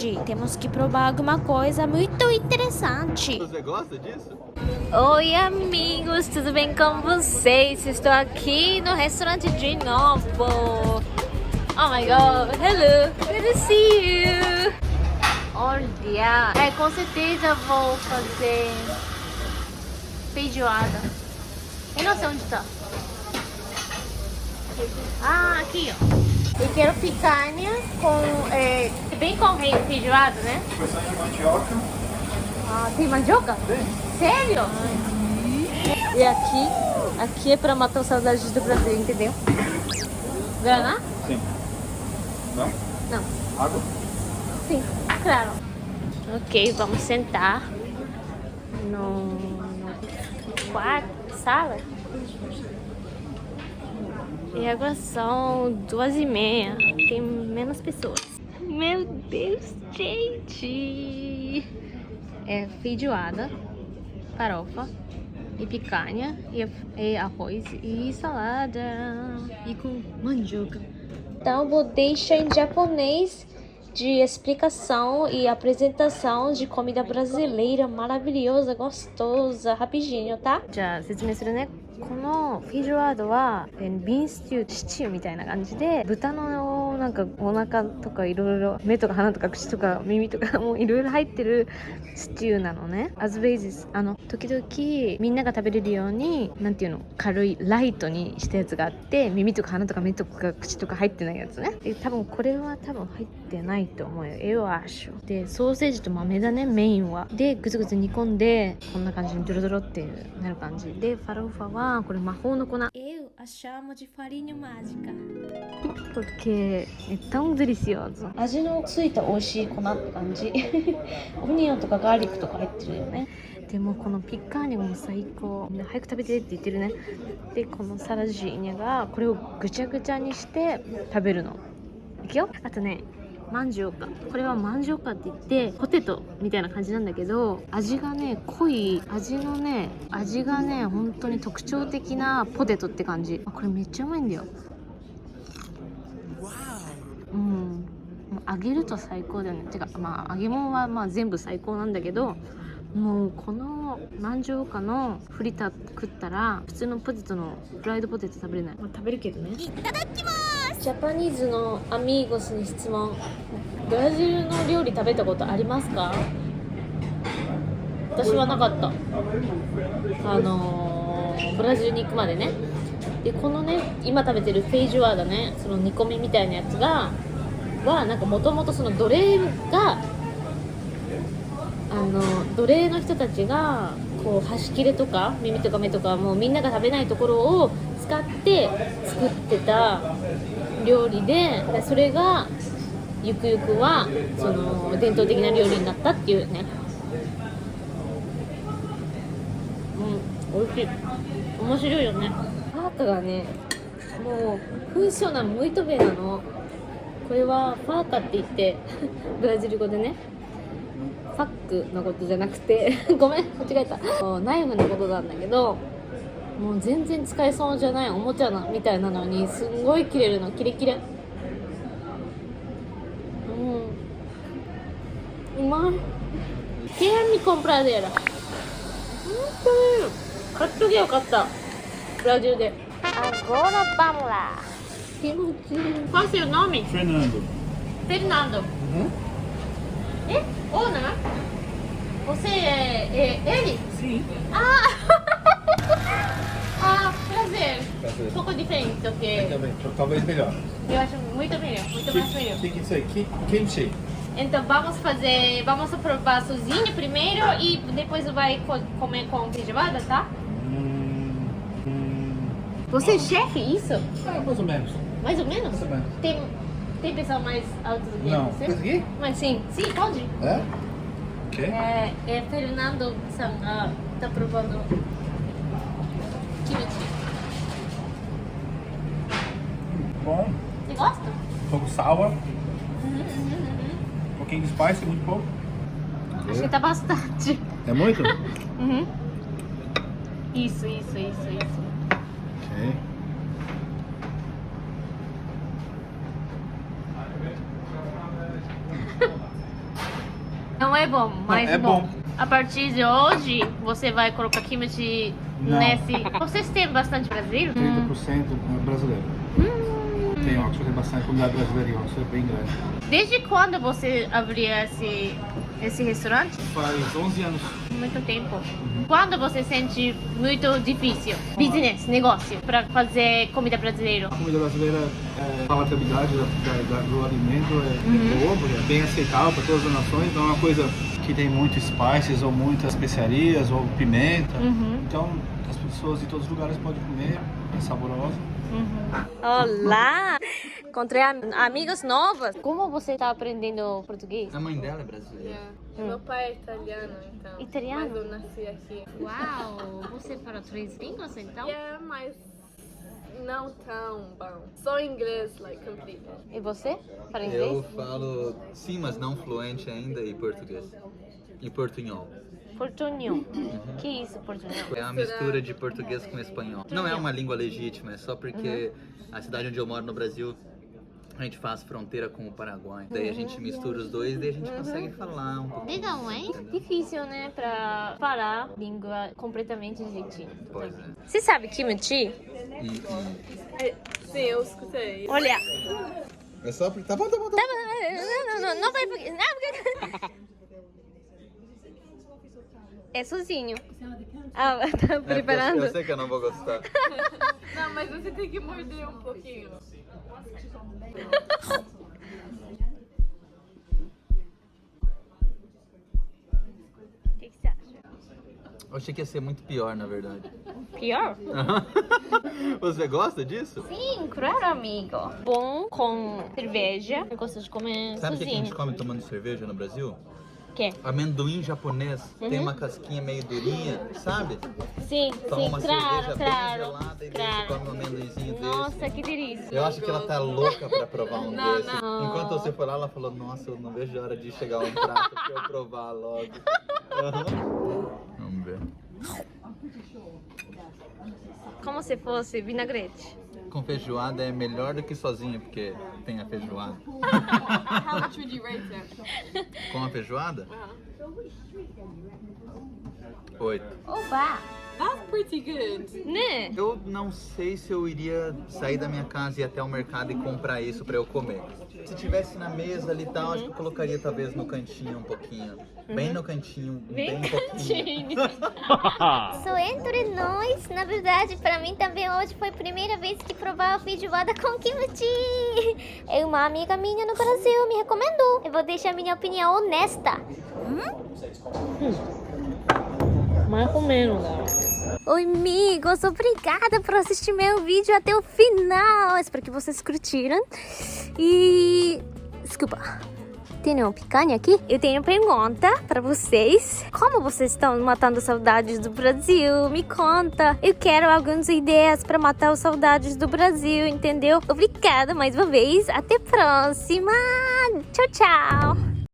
Hoje temos que provar alguma coisa muito interessante. Você gosta disso? Oi, amigos, tudo bem com vocês? Estou aqui no restaurante de novo. Oh my god, hello, good to see you. Olha, com certeza vou fazer feijoada. Eu não sei onde tá. Ah, aqui, ó. Eu quero picanha com... bem com feijoada, né? Porção de mandioca. Ah, tem mandioca? Tem. Sério? E aqui é pra matar saudades do Brasil, entendeu? Guaraná? Sim. Não? Não. Água? Sim, claro. Ok, vamos sentar no quarto, sala. E agora são 2h30. Tem menos pessoas. Meu Deus, gente! É feijoada, farofa e picanha e arroz e salada e com mandioca. Então vou deixar em japonês de explicação e apresentação de comida brasileira maravilhosa, gostosa, rapidinho, tá? Já, 説明するね。このフィジュアードはビーンステュー、シチューみたいな感じで、豚のなんかお腹とかいろいろ、目とか鼻とか口とか耳とかもういろいろ入ってるシチューなのね。アズベイジス、時々みんなが食べれるように、なんていうの、軽いライトにしたやつがあって、耳とか鼻とか目とか口とか入ってないやつね。で多分これは入ってないと思うよ。エオアッシュで、ソーセージと豆だね、メインは。でぐつぐつ煮込んでこんな感じにドロドロってなる感じで、ファロファはこれ魔法の粉。Eu a chamo de farinha mágica porque é tão delicioso。味のついた美味しい粉って感じ。オニオンとかガーリックとか入ってるよね。でもこのピッカーニャも最高。早く食べてって言ってるね。でこのサラジーニャがこれをぐちゃぐちゃにして食べるの。いくよ。あとね、マンジョーカ、これはマンジョーカって言ってポテトみたいな感じなんだけど、味がね濃い、味がね本当に特徴的なポテトって感じ。これめっちゃうまいんだよ。うん、揚げると最高だよね。てか揚げ物は全部最高なんだけど、もうこのマンジョーカのフリタ食ったら普通のポテトのフライドポテト食べれない。食べるけどね。いただきます。ジャパニーズのアミーゴスに質問。ブラジルの料理食べたことありますか？私はなかった。ブラジルに行くまでね。でこのね、今食べてるフェイジュアーだね、その煮込みみたいなやつはなんかもともとその奴隷の人たちがこう端切れとか耳とか目とかもうみんなが食べないところを使って作ってた料理で、それがゆくゆくはその伝統的な料理になったっていうね。美味しい。面白いよね。パーカがね、もうフンショナムイトベなの。これはパーカって言ってブラジル語でね、ファックのことじゃなくてごめん間違えた、ナイフのことなんだけど、もう全然使えそうじゃないおもちゃみたいなのにすんごい切れるの。キレキレ。うまい。Quem me compradeira? 本当に買っときゃよかった。ブラジルで。Agora vamos lá. Qual é o seu nome? Fernando. Fernando. Ona? Você é ele? Sim. Prazer. Um pouco diferente do que... Talvez melhor. Eu acho muito melhor, muito mais melhor. O que é isso aí? Kimchi. Então vamos provar sozinho primeiro e depois vai comer com feijoada, tá? Você é chefe, isso? Mais ou menos. Mais ou menos? Mais ou menos. Tem pessoa mais alta do que Não. você? Consegui? Mas sim, pode. É? Ok. Fernando tá provando kimchi. Bom. Você gosta? Um pouco sour. Um pouquinho de spice, muito pouco. Acho que tá bastante. É muito? Isso. Ok. Não é bom, mas é bom. A partir de hoje, você vai colocar kimchi Não. nesse... Vocês têm bastante brasileiro? 30% brasileiro. Tem Oxford, tem bastante comunidade brasileira em Oxford, é bem grande. Desde quando você abriu esse restaurante? Faz 11 anos. Muito tempo. Quando você sente muito difícil, business, negócio, para fazer comida brasileira? A comida brasileira, a palatabilidade do alimento é boa, é bem aceitável para todas as nações, não é uma coisa que tem muito spices ou muitas especiarias ou pimenta. Então as pessoas de todos os lugares podem comer, é saborosa. Olá! Encontrei amigas novas. Como você está aprendendo português? A mãe dela é brasileira. Meu pai é italiano, então. Italiano? Mas eu nasci aqui. Uau! Você fala 3 línguas então? Mas não tão bom. Só inglês, like, completely. E você? Fala Eu inglês? falo sim, mas não fluente ainda, e português. E portunhol. Portunhol. Que isso, portunhol? É uma mistura de português com espanhol. Não é uma língua legítima, é só porque a cidade onde eu moro no Brasil, a gente faz fronteira com o Paraguai. Daí a gente mistura os dois e daí a gente consegue falar um pouco. Legal, hein? Difícil, né? Pra falar língua completamente direitinho. Pois é. Você sabe kimchi? Sim, eu escutei. Olha. É só porque... Tá bom. Não vai... Não, é sozinho. Ah, tá preparando? Eu sei que eu não vou gostar. Não, mas você tem que morder um pouquinho. O que você acha? Eu achei que ia ser muito pior, na verdade. Pior? Você gosta disso? Sim, claro, amigo. Bom com cerveja. Eu gosto de comer Sabe o que a sozinho. gente come tomando cerveja no Brasil? Que? Amendoim japonês. Tem uma casquinha meio durinha, sabe? Sim, Toma uma cerveja bem claro. gelada e daí você come um amendoinzinho desse. Nossa, que delícia. Eu acho que ela tá louca pra provar um desse. não. Enquanto você for lá, ela falou, nossa, eu não vejo a hora de chegar um prato pra eu provar logo. Vamos ver. Como se fosse vinagrete. Com feijoada é melhor do que sozinho, porque tem a feijoada. How much would you rate it? Com a feijoada? 8. Oba! That's pretty good. Né? Eu não sei se eu iria sair da minha casa e ir até o mercado e comprar isso pra eu comer. Se tivesse na mesa ali e tal, acho que eu colocaria talvez no cantinho um pouquinho. Bem no cantinho, bem pouquinho. Só entre nós, na verdade, pra mim também hoje foi a primeira vez que provava feijoada com kimchi. E uma amiga minha no Brasil me recomendou. Eu vou deixar minha opinião honesta. Mais ou menos. Oi, amigos, obrigada por assistir meu vídeo até o final. Espero que vocês curtiram. E... desculpa. Tem uma picanha aqui? Eu tenho pergunta pra vocês. Como vocês estão matando saudades do Brasil? Me conta. Eu quero algumas ideias pra matar os saudades do Brasil, entendeu? Obrigada mais uma vez. Até a próxima. Tchau, tchau.